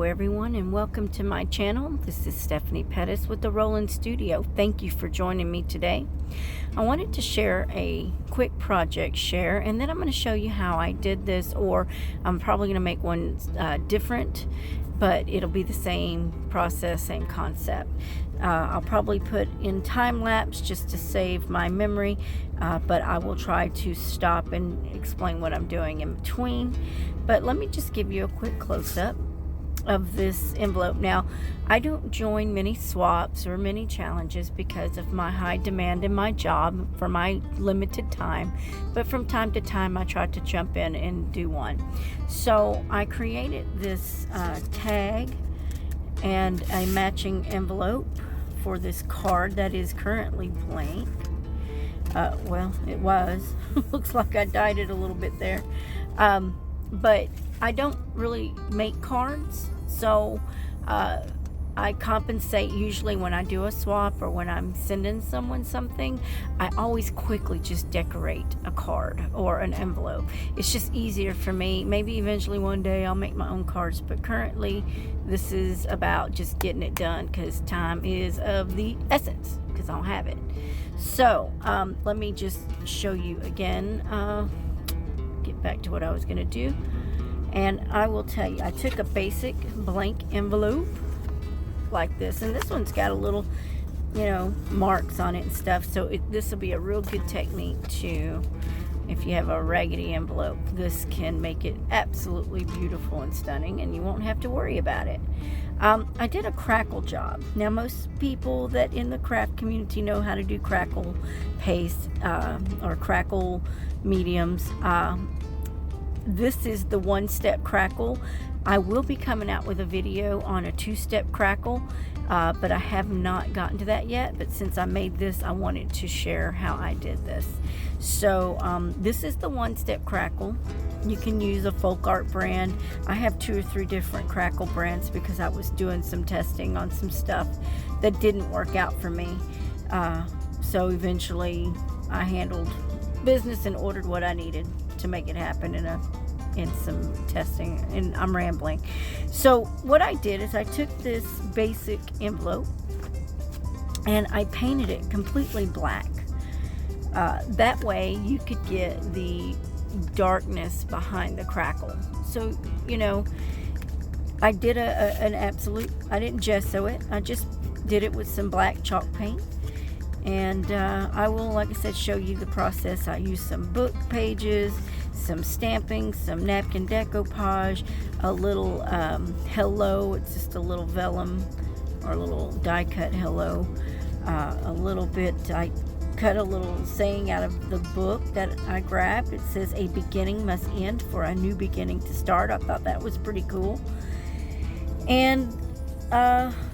everyone, and welcome to my channel. This is Stephanie Pettis with the Roland Studio. Thank you for joining me today. I wanted to share a quick project share, and then I'm going to show you how I did this, or I'm probably going to make one different, but it'll be the same process, same concept. I'll probably put in time lapse just to save my memory, but I will try to stop and explain what I'm doing in between. But let me just give you a quick close-up of this envelope. Now, I don't join many swaps or many challenges because of my high demand in my job for my limited time, but from time to time I try to jump in and do one. So I created this tag and a matching envelope for this card that is currently blank. Well, it was. Looks like I dyed it a little bit there. But I don't really make cards, so I compensate usually when I do a swap or when I'm sending someone something. I always quickly just decorate a card or an envelope. It's just easier for me. Maybe eventually one day I'll make my own cards, but currently this is about just getting it done because time is of the essence because I don't have it. So let me just show you again. Get back to what I was going to do. And I will tell you, I took a basic blank envelope like this, and this one's got a little, marks on it and stuff, so this will be a real good technique to, if you have a raggedy envelope, this can make it absolutely beautiful and stunning, and you won't have to worry about it. I did a crackle job. Now, most people that in the craft community know how to do crackle paste or crackle mediums. This is the one-step crackle. I will be coming out with a video on a two-step crackle, but I have not gotten to that yet. But since I made this, I wanted to share how I did this. So this is the one-step crackle. You can use a folk art brand. I have 2 or 3 different crackle brands because I was doing some testing on some stuff that didn't work out for me. So eventually I handled business and ordered what I needed to make it happen in some testing, and I'm rambling. So what I did is I took this basic envelope and I painted it completely black. That way you could get the darkness behind the crackle. So I did an absolute, I didn't gesso it, I just did it with some black chalk paint. And I will, like I said, show you the process. I used some book pages, some stamping, some napkin decoupage, a little hello. It's just a little vellum or a little die cut hello. A little bit, I cut a little saying out of the book that I grabbed. It says, "A beginning must end for a new beginning to start." I thought that was pretty cool. And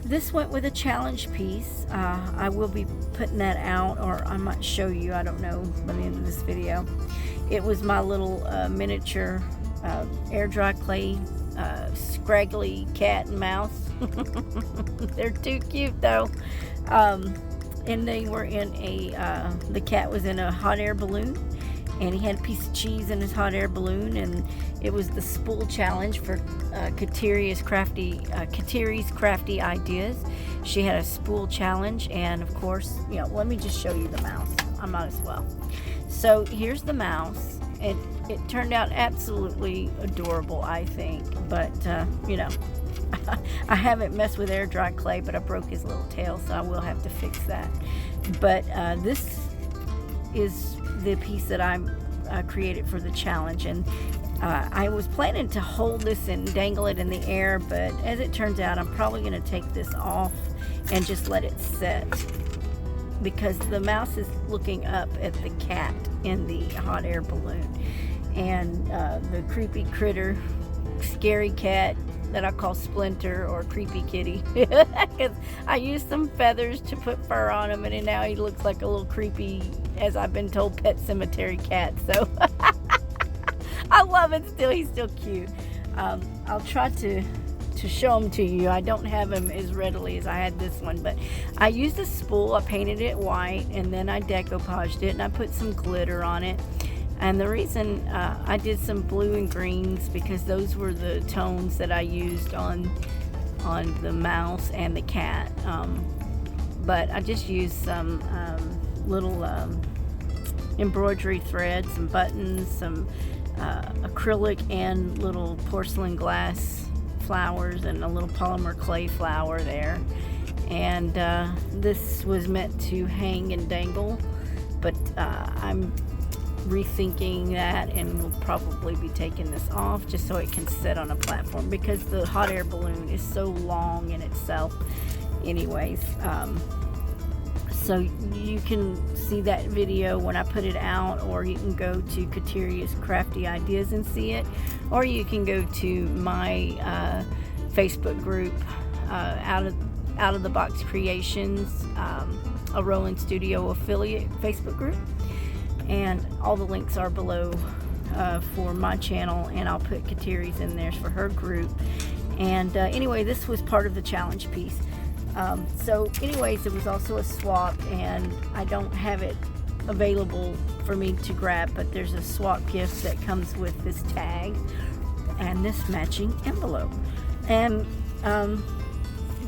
this went with a challenge piece. I will be putting that out, or I might show you, I don't know, by the end of this video. It was my little miniature air dry clay scraggly cat and mouse. They're too cute though. And they were in the cat was in a hot air balloon, and he had a piece of cheese in his hot air balloon, and it was the spool challenge for Kateri's Krafty Ideas. She had a spool challenge, and of course, let me just show you the mouse. I might as well. So here's the mouse, and it turned out absolutely adorable, I think. But I haven't messed with air dry clay, but I broke his little tail, so I will have to fix that. But this is the piece that I created for the challenge, and I was planning to hold this and dangle it in the air, but as it turns out, I'm probably going to take this off and just let it set, because the mouse is looking up at the cat in the hot air balloon, and the creepy critter, scary cat that I call Splinter, or Creepy Kitty, because I used some feathers to put fur on him, and now he looks like a little creepy, as I've been told, pet cemetery cat. So I love it still. He's still cute. I'll try to show him to you. I don't have him as readily as I had this one, but I used a spool. I painted it white, and then I decoupaged it, and I put some glitter on it. And the reason I did some blue and greens, because those were the tones that I used on on the mouse and the cat. But I just used some little embroidery threads, some buttons, some acrylic and little porcelain glass flowers, and a little polymer clay flower there. And this was meant to hang and dangle, but I'm rethinking that, and we'll probably be taking this off just so it can sit on a platform, because the hot air balloon is so long in itself anyways. So you can see that video when I put it out, or you can go to Kateri's Crafty Ideas and see it, or you can go to my Facebook group, Out of the Box Creations, a Roland Studio affiliate Facebook group, and all the links are below for my channel, and I'll put Kateri's in there for her group. And anyway, this was part of the challenge piece. So anyways, it was also a swap, and I don't have it available for me to grab, but there's a swap gift that comes with this tag and this matching envelope. And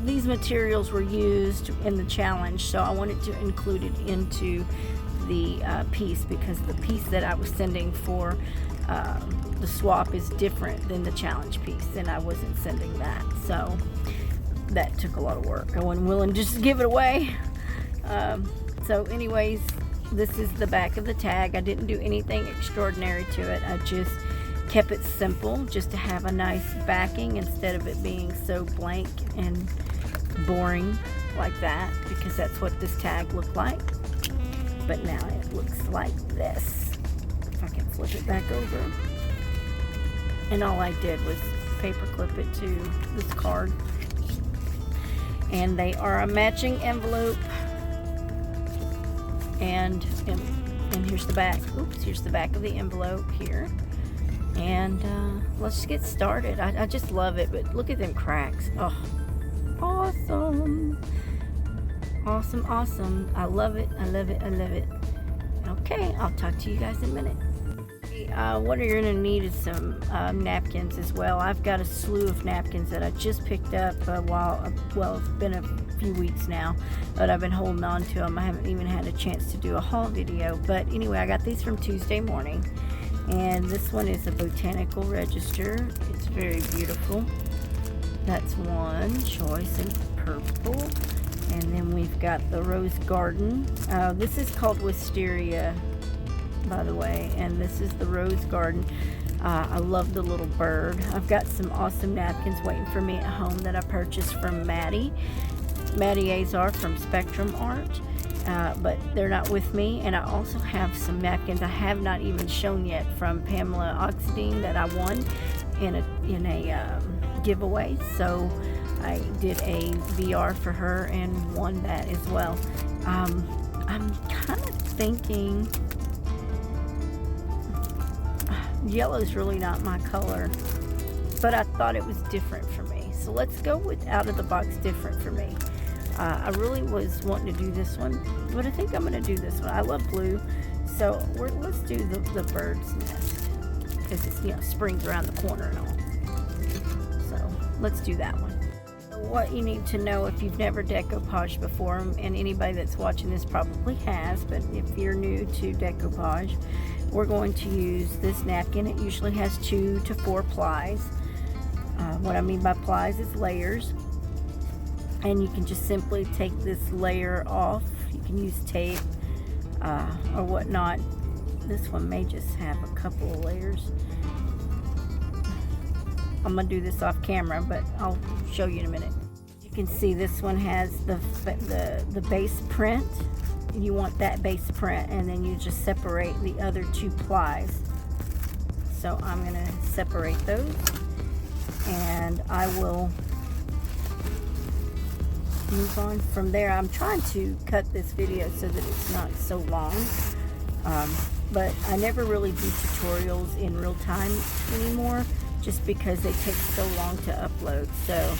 these materials were used in the challenge, so I wanted to include it into the piece, because the piece that I was sending for the swap is different than the challenge piece, and I wasn't sending that, so that took a lot of work. I wasn't willing to just give it away. So anyways, this is the back of the tag. I didn't do anything extraordinary to it. I just kept it simple, just to have a nice backing instead of it being so blank and boring like that, because that's what this tag looked like. But now it looks like this. If I can flip it back over. And all I did was paper clip it to this card. And they are a matching envelope, and here's the back. Oops, here's the back of the envelope here. And let's get started. I just love it, but look at them cracks. Oh, awesome, awesome, awesome. I love it, I love it, I love it. Okay, I'll talk to you guys in a minute. What you're going to need is some napkins as well. I've got a slew of napkins that I just picked up it's been a few weeks now, but I've been holding on to them. I haven't even had a chance to do a haul video, but anyway, I got these from Tuesday morning, and this one is a botanical register. It's very beautiful. That's one choice in purple, and then we've got the rose garden. This is called wisteria, by the way, and this is the rose garden. I love the little bird. I've got some awesome napkins waiting for me at home that I purchased from Maddie Azar from Spectrum Art, but they're not with me. And I also have some napkins I have not even shown yet from Pamela Oxidine that I won in a giveaway. So I did a VR for her and won that as well. I'm kind of thinking yellow's really not my color, but I thought it was different for me. So let's go with Out of the Box different for me. I really was wanting to do this one, but I think I'm going to do this one. I love blue, so let's do the bird's nest, because it's, spring's around the corner and all. So let's do that one. What you need to know if you've never decoupaged before, and anybody that's watching this probably has, but if you're new to decoupage, we're going to use this napkin. It usually has 2 to 4 plies. What I mean by plies is layers, and you can just simply take this layer off. You can use tape or whatnot. This one may just have a couple of layers. I'm gonna do this off camera, but I'll show you in a minute. You can see this one has the base print. You want that base print, and then you just separate the other 2 plies. So I'm going to separate those, and I will move on from there. I'm trying to cut this video so that it's not so long, but I never really do tutorials in real time anymore, just because they take so long to upload. So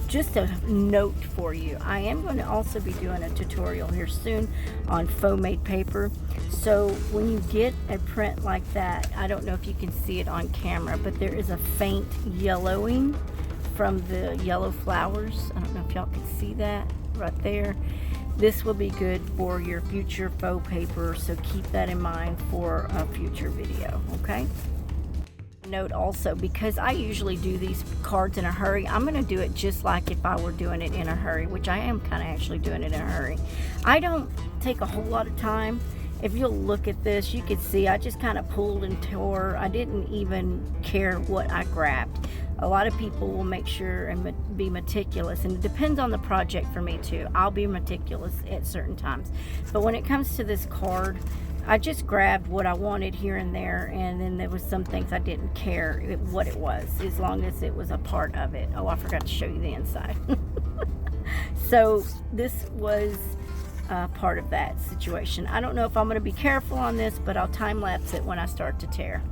just a note for you, I am going to also be doing a tutorial here soon on foam-made paper. So when you get a print like that, I don't know if you can see it on camera, but there is a faint yellowing from the yellow flowers. I don't know if y'all can see that right there. This will be good for your future faux paper, so keep that in mind for a future video, okay? Note also, because I usually do these cards in a hurry, I'm going to do it just like if I were doing it in a hurry, which I am kind of actually doing it in a hurry. I don't take a whole lot of time. If you'll look at this, you can see I just kind of pulled and tore. I didn't even care what I grabbed. A lot of people will make sure and be meticulous, and it depends on the project for me too. I'll be meticulous at certain times, but when it comes to this card, I just grabbed what I wanted here and there, and then there was some things I didn't care what it was, as long as it was a part of it. Oh, I forgot to show you the inside. So this was part of that situation. I don't know if I'm going to be careful on this, but I'll time lapse it when I start to tear.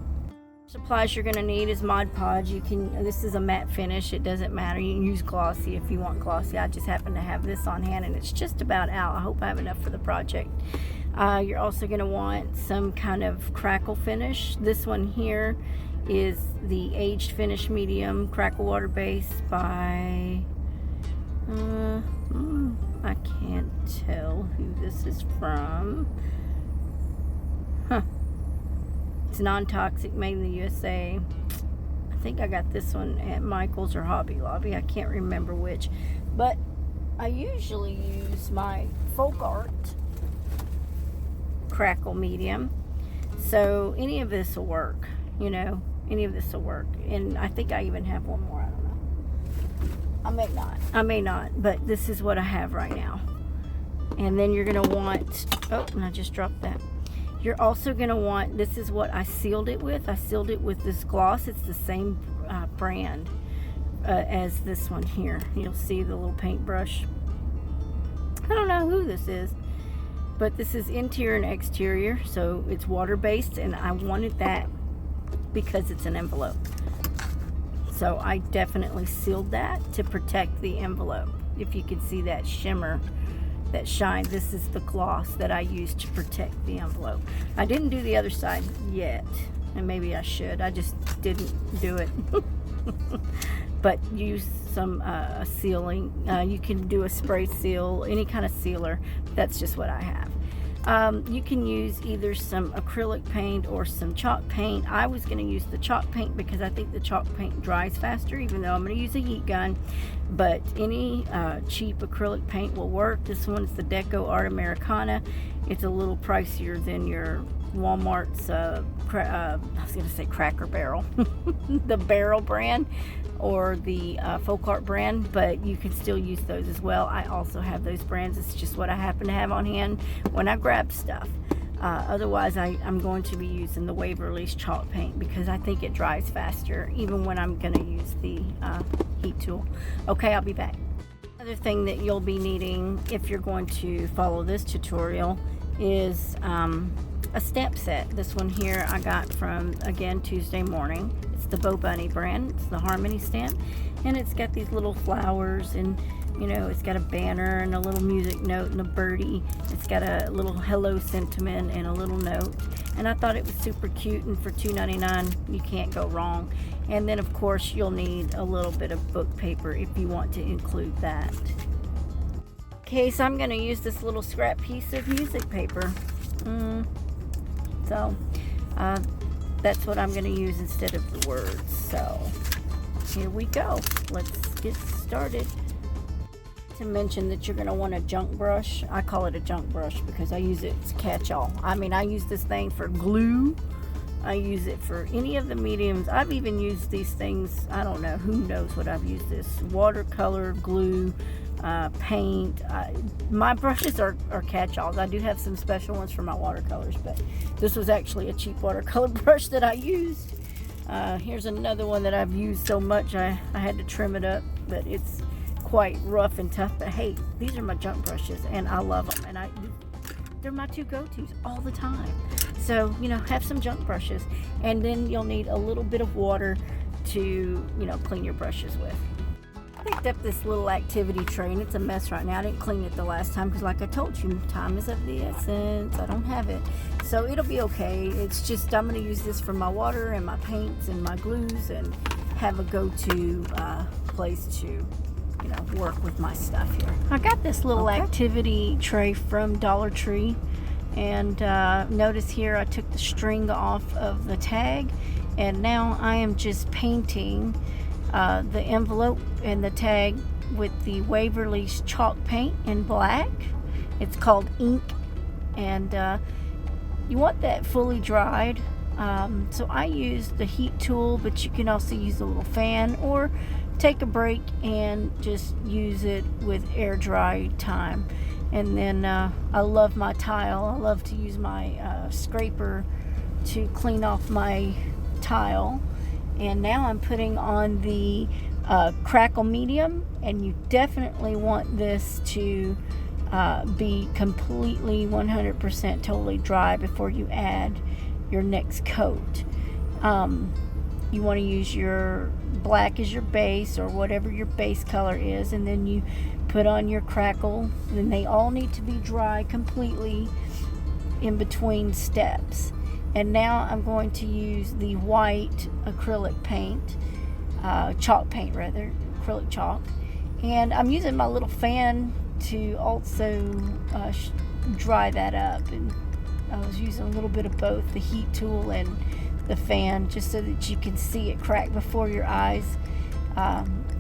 Supplies you're going to need is Mod Podge. This is a matte finish. It doesn't matter. You can use glossy if you want glossy. I just happen to have this on hand, and it's just about out. I hope I have enough for the project. You're also going to want some kind of crackle finish. This one here is the Aged Finish Medium Crackle Water Base by I can't tell who this is from. It's non-toxic, made in the USA. I think I got this one at Michael's or Hobby Lobby. I can't remember which, but I usually use my Folk Art Crackle Medium, so any of this will work, you know, any of this will work. And I think I even have one more. I don't know, I may not, but this is what I have right now. And then you're gonna want, oh, and I just dropped that. You're also gonna want, this is what I sealed it with. I sealed it with this gloss. It's the same brand as this one here. You'll see the little paintbrush. I don't know who this is, but this is interior and exterior, so it's water-based, and I wanted that because it's an envelope. So I definitely sealed that to protect the envelope. If you can see that shimmer, that shine, this is the gloss that I used to protect the envelope. I didn't do the other side yet, and maybe I should. I just didn't do it. But use some sealing. You can do a spray seal, any kind of sealer. That's just what I have. You can use either some acrylic paint or some chalk paint. I was going to use the chalk paint because I think the chalk paint dries faster, even though I'm going to use a heat gun. But any cheap acrylic paint will work. This one's the Deco Art Americana. It's a little pricier than your Walmart's, I was going to say Cracker Barrel, the Barrel brand, or the Folk Art brand, but you can still use those as well. I also have those brands. It's just what I happen to have on hand when I grab stuff. Otherwise, I'm going to be using the Wave Release chalk paint because I think it dries faster, even when I'm going to use the heat tool. Okay, I'll be back. Another thing that you'll be needing if you're going to follow this tutorial is a stamp set. This one here I got from, again, Tuesday Morning. It's the Bo Bunny brand. It's the Harmony stamp, and it's got these little flowers, and you know, it's got a banner and a little music note and a birdie. It's got a little hello sentiment and a little note, and I thought it was super cute, and for $2.99 you can't go wrong. And then of course you'll need a little bit of book paper if you want to include that. Okay, so I'm going to use this little scrap piece of music paper. So that's what I'm going to use instead of the words. So here we go. Let's get started. To mention that you're going to want a junk brush. I call it a junk brush because I use it as catch-all. I mean, I use this thing for glue. I use it for any of the mediums. I've even used these things, I don't know, who knows what I've used this. Watercolor, glue, paint. My brushes are catch-alls. I do have some special ones for my watercolors, but this was actually a cheap watercolor brush that I used. Here's another one that I've used so much I had to trim it up, but it's quite rough and tough. But hey, these are my junk brushes and I love them, and they're my two go-tos all the time. So, you know, have some junk brushes, and then you'll need a little bit of water to, you know, clean your brushes with. picked up this little activity tray, and it's a mess right now. I didn't clean it the last time because, like I told you, time is of the essence. I don't have it, so it'll be okay. It's just I'm going to use this for my water and my paints and my glues, and have a go-to place to, you know, work with my stuff here. I got this little activity tray from Dollar Tree, and notice here I took the string off of the tag, and now I am just painting the envelope and the tag with the Waverly's chalk paint in black. It's called ink, and you want that fully dried. So I use the heat tool, but you can also use a little fan or take a break and just use it with air dry time. And then I love my tile. I love to use my scraper to clean off my tile. And now I'm putting on the crackle medium, and you definitely want this to be completely 100% totally dry before you add your next coat. You want to use your black as your base, or whatever your base color is, and then you put on your crackle, and they all need to be dry completely in between steps. And now I'm going to use the white acrylic paint, chalk paint rather, acrylic chalk. And I'm using my little fan to also dry that up. And I was using a little bit of both, the heat tool and the fan, just so that you can see it crack before your eyes.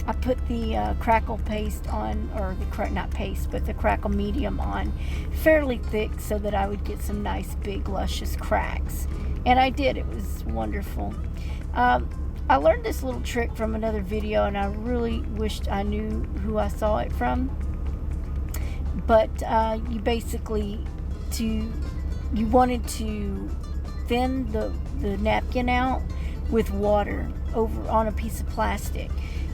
I put the crackle paste on, or not paste, but the crackle medium on fairly thick so that I would get some nice big luscious cracks. And I did. It was wonderful. I learned this little trick from another video, and I really wished I knew who I saw it from. But you basically, you wanted to thin the napkin out with water over on a piece of plastic,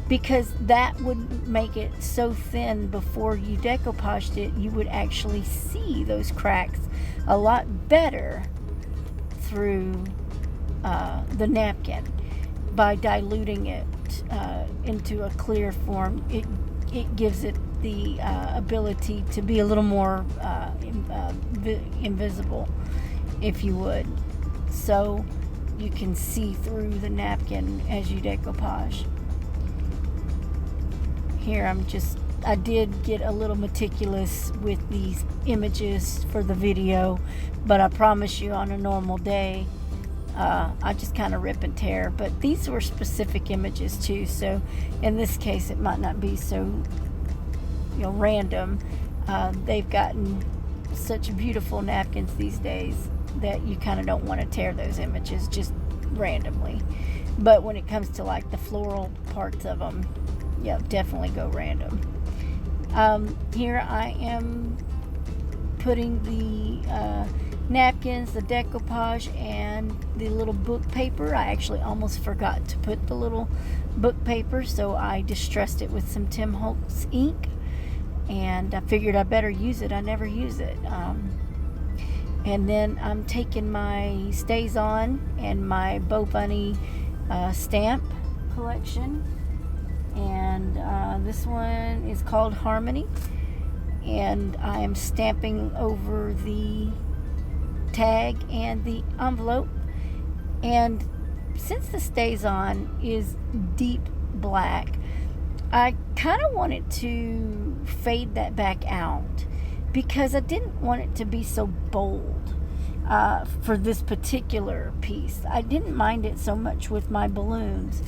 because that would make it so thin before you decoupaged it, you would actually see those cracks a lot better through the napkin. By diluting it into a clear form, it gives it the ability to be a little more invisible, if you would, so you can see through the napkin as you decoupage. Here I did get a little meticulous with these images for the video, but I promise you on a normal day I just kind of rip and tear. But these were specific images too, so in this case it might not be so random. They've gotten such beautiful napkins these days that you kind of don't want to tear those images just randomly. But when it comes to like the floral parts of them, yeah, definitely go random. Here I am putting the napkins, the decoupage, and the little book paper. I actually almost forgot to put the little book paper, so I distressed it with some Tim Holtz ink, and I figured I better use it. I never use it. And then I'm taking my Stays On and my Bo Bunny stamp collection, and this one is called Harmony, and I am stamping over the tag and the envelope. And since the Stays On is deep black, I kind of wanted to fade that back out because I didn't want it to be so bold for this particular piece. I didn't mind it so much with my balloons,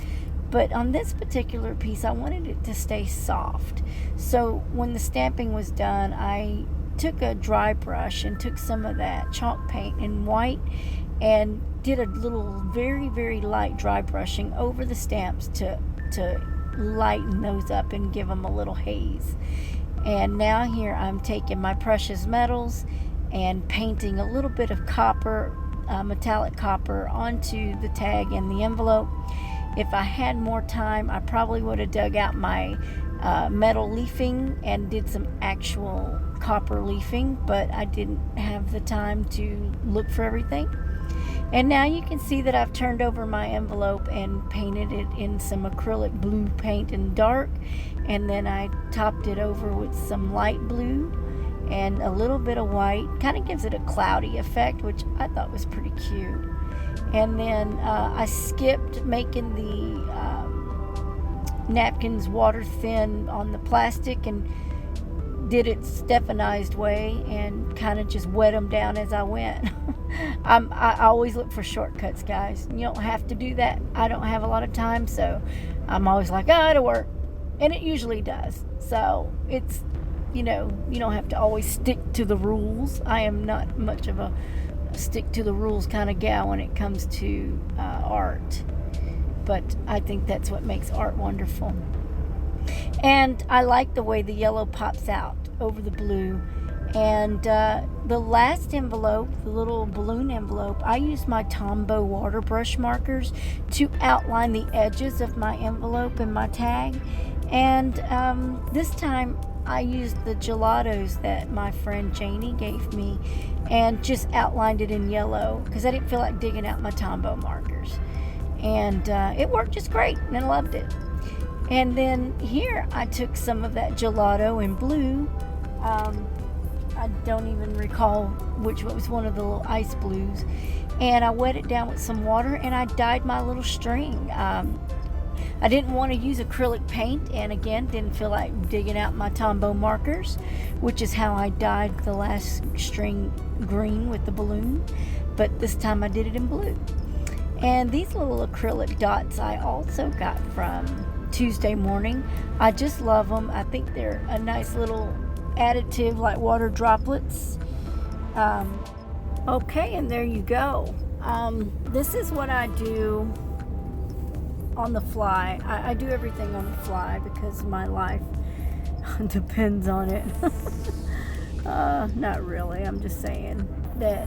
but on this particular piece I wanted it to stay soft. So when the stamping was done, I took a dry brush and took some of that chalk paint in white and did a little very, very light dry brushing over the stamps to lighten those up and give them a little haze. And now here I'm taking my precious metals and painting a little bit of copper, metallic copper, onto the tag and the envelope. If I had more time, I probably would have dug out my metal leafing and did some actual copper leafing, but I didn't have the time to look for everything. And now you can see that I've turned over my envelope and painted it in some acrylic blue paint in dark, and then I topped it over with some light blue and a little bit of white. Kind of gives it a cloudy effect, which I thought was pretty cute. And then I skipped making the napkins water thin on the plastic and did it Stephanized way and kind of just wet them down as I went. I always look for shortcuts, guys. You don't have to do that. I don't have a lot of time, so I'm always like, oh, it'll work. And it usually does. So it's, you don't have to always stick to the rules. I am not much of a stick to the rules kind of gal when it comes to art. But I think that's what makes art wonderful. And I like the way the yellow pops out over the blue. And the last envelope, the little balloon envelope, I used my Tombow water brush markers to outline the edges of my envelope and my tag. And this time I used the gelatos that my friend Janie gave me and just outlined it in yellow because I didn't feel like digging out my Tombow markers. And it worked just great, and I loved it. And then here I took some of that gelato in blue. I don't even recall which one. It was one of the little ice blues. And I wet it down with some water, and I dyed my little string. I didn't want to use acrylic paint, and again, didn't feel like digging out my Tombow markers, which is how I dyed the last string green with the balloon. But this time I did it in blue. And these little acrylic dots I also got from Tuesday Morning. I just love them. I think they're a nice little additive like water droplets. Okay, and there you go. This is what I do on the fly. I do everything on the fly because my life depends on it. Not really. I'm just saying that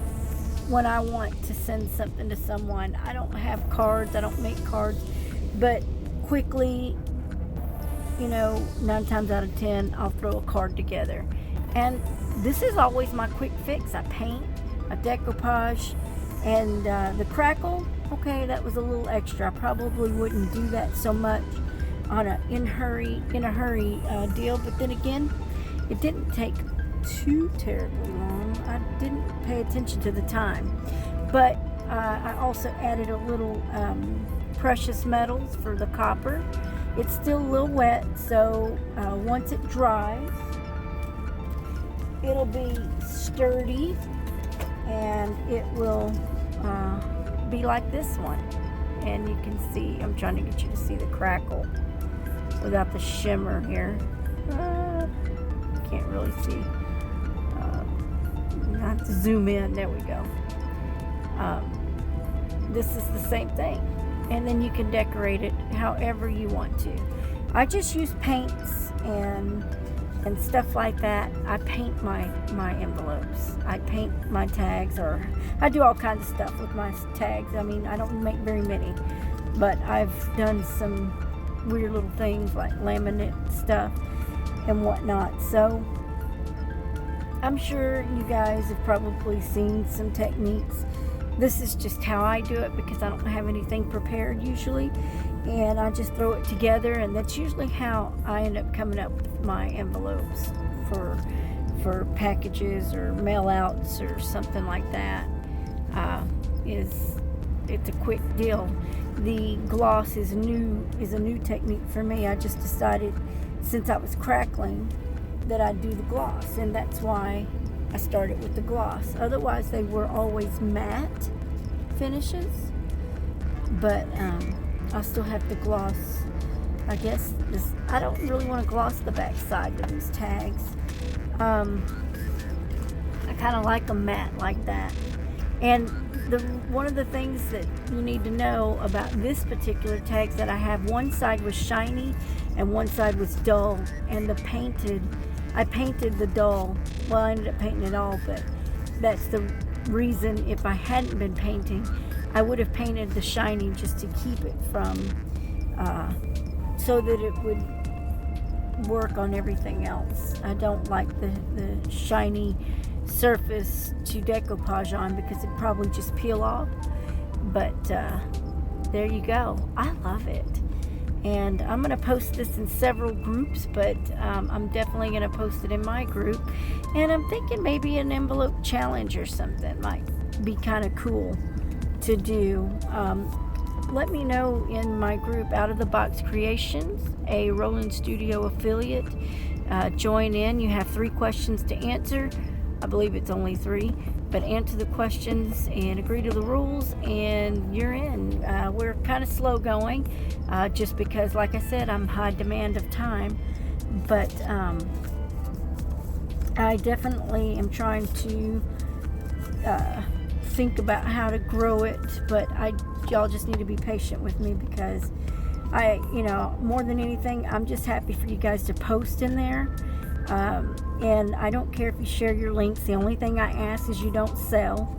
when I want to send something to someone, I don't have cards. I don't make cards, but quickly, 9 times out of 10, I'll throw a card together. And this is always my quick fix. I paint, I decoupage, and the crackle, okay, that was a little extra. I probably wouldn't do that so much on a in a hurry deal, but then again, it didn't take too terribly long. I didn't pay attention to the time, but I also added a little precious metals for the copper. It's still a little wet, so once it dries, it'll be sturdy and it will be like this one. And you can see, I'm trying to get you to see the crackle without the shimmer here. Can't really see. I have to zoom in. There we go. This is the same thing. And then you can decorate it however you want to. I just use paints and stuff like that. I paint my envelopes. I paint my tags, or I do all kinds of stuff with my tags. I mean, I don't make very many, but I've done some weird little things like laminate stuff and whatnot. So I'm sure you guys have probably seen some techniques. This is just how I do it because I don't have anything prepared usually, and I just throw it together, and that's usually how I end up coming up with my envelopes for packages or mailouts or something like that. It's a quick deal. The gloss is a new technique for me. I just decided, since I was crackling, that I'd do the gloss, and that's why I started with the gloss. Otherwise, they were always matte finishes, but I still have the gloss. I guess I don't really want to gloss the back side of these tags. I kind of like them matte like that. And one of the things that you need to know about this particular tags that I have, one side was shiny and one side was dull, and I painted the dull. Well, I ended up painting it all, but that's the reason. If I hadn't been painting, I would have painted the shiny just to keep it from, so that it would work on everything else. I don't like the shiny surface to decoupage on because it probably just peel off. But there you go. I love it. And I'm going to post this in several groups, but I'm definitely going to post it in my group. And I'm thinking maybe an envelope challenge or something might be kind of cool to do. Let me know in my group, Out of the Box Creations, a Roland Studio affiliate. Join in. You have 3 questions to answer. I believe it's only 3. But answer the questions and agree to the rules, and you're in. We're kind of slow going, just because, like I said, I'm high demand of time. But I definitely am trying to think about how to grow it. But y'all just need to be patient with me, because more than anything, I'm just happy for you guys to post in there. And I don't care if you share your links. The only thing I ask is you don't sell.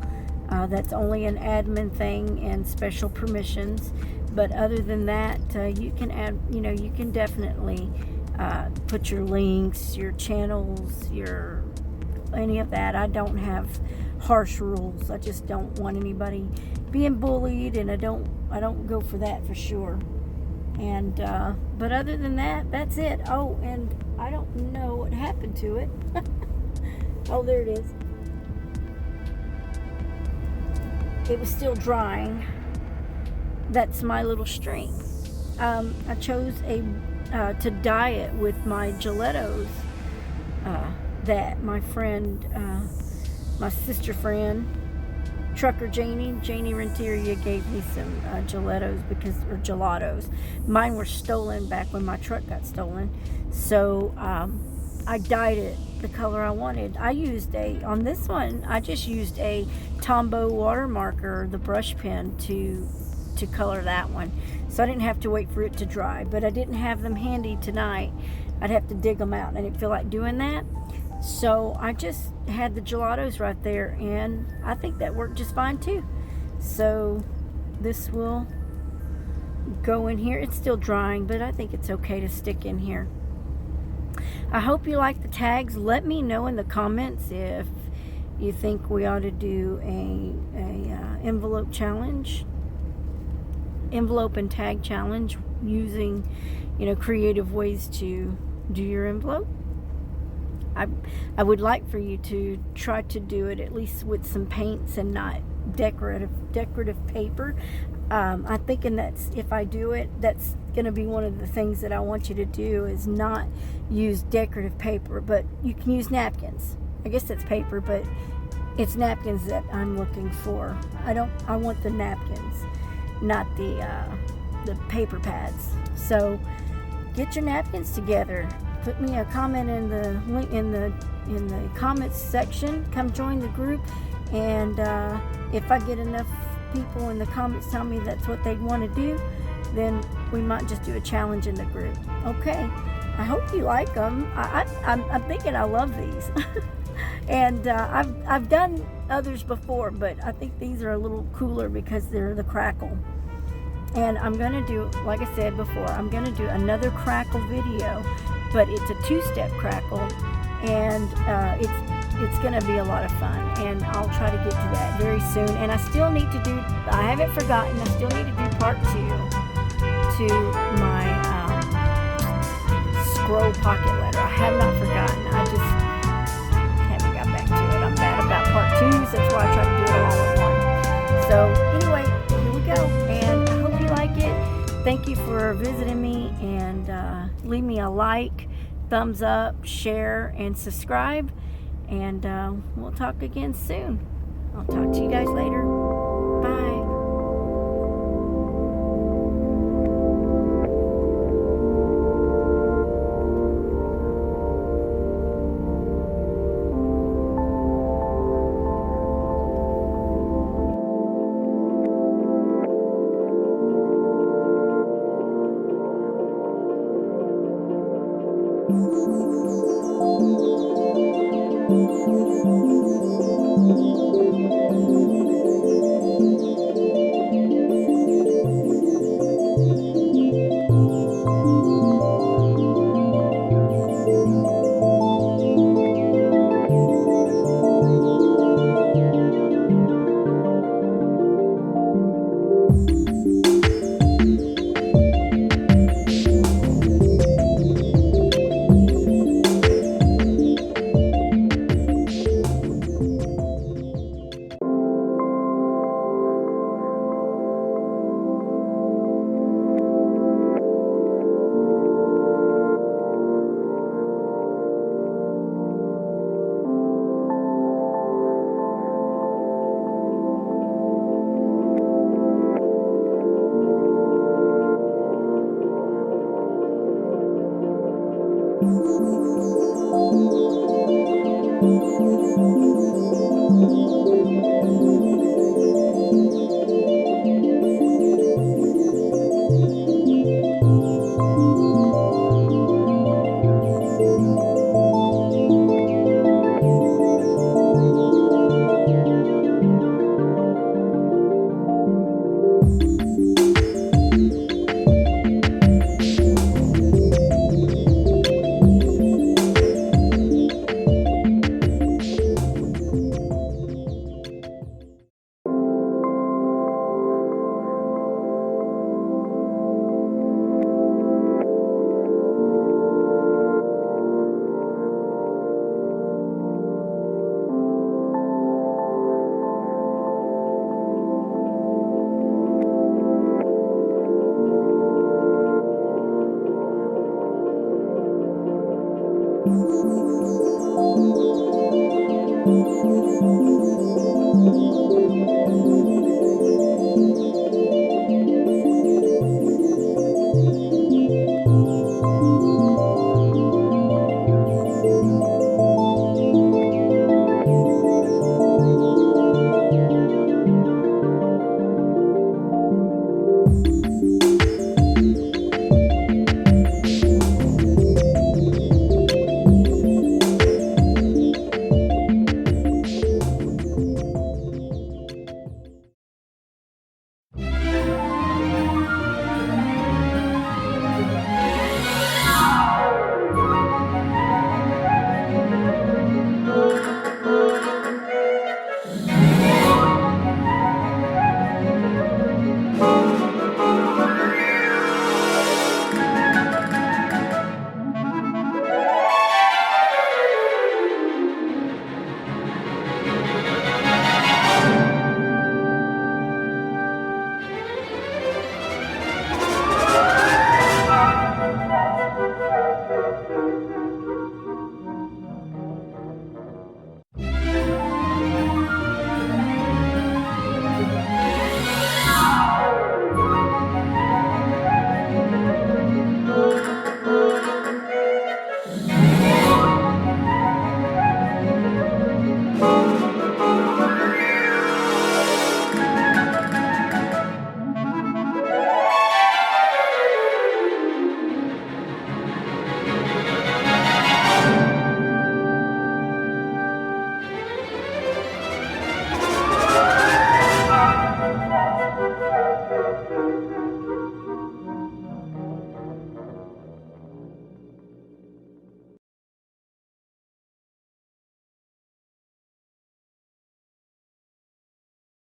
That's only an admin thing and special permissions. But other than that, you can add, you can definitely put your links, your channels, any of that. I don't have harsh rules. I just don't want anybody being bullied, and I don't go for that for sure. And but other than that, that's it. Oh, and I don't know what happened to it. Oh, there it is. It was still drying. That's my little string. I chose to dye it with my gelatos that my friend, my sister friend, Trucker Janie Renteria, gave me some gelatos. Mine were stolen back when my truck got stolen. So I dyed it the color I wanted. On this one, I just used a Tombow water marker, the brush pen, to color that one. So I didn't have to wait for it to dry. But I didn't have them handy tonight. I'd have to dig them out, and I didn't feel like doing that. So I just had the gelatos right there, and I think that worked just fine too. So this will go in here. It's still drying, but I think it's okay to stick in here. I hope you like the tags. Let me know in the comments if you think we ought to do a envelope challenge, envelope and tag challenge, using creative ways to do your envelope. I would like for you to try to do it at least with some paints and not decorative paper. I'm thinking that's, if I do it, that's going to be one of the things that I want you to do, is not use decorative paper, but you can use napkins. I guess that's paper, but it's napkins that I'm looking for. I want the napkins, not the paper pads. So get your napkins together. Put me a comment in the link in the comments section. Come join the group, and if I get enough people in the comments tell me that's what they want to do, then we might just do a challenge in the group. Okay, I hope you like them. I'm thinking I love these. And I've done others before, but I think these are a little cooler because they're the crackle. And I'm going to do, like I said before, I'm going to do another crackle video, but it's a 2-step crackle, and it's going to be a lot of fun, and I'll try to get to that very soon. And I still need to do, I haven't forgotten, I still need to do part 2 to my scroll pocket letter. I have not forgotten. I just haven't got back to it. I'm bad about part 2s. That's why I try to do it all at once. So anyway, here we go, and I hope you like it. Thank you for visiting me, and leave me a like, thumbs up, share, and subscribe, and we'll talk again soon. I'll talk to you guys later. Bye.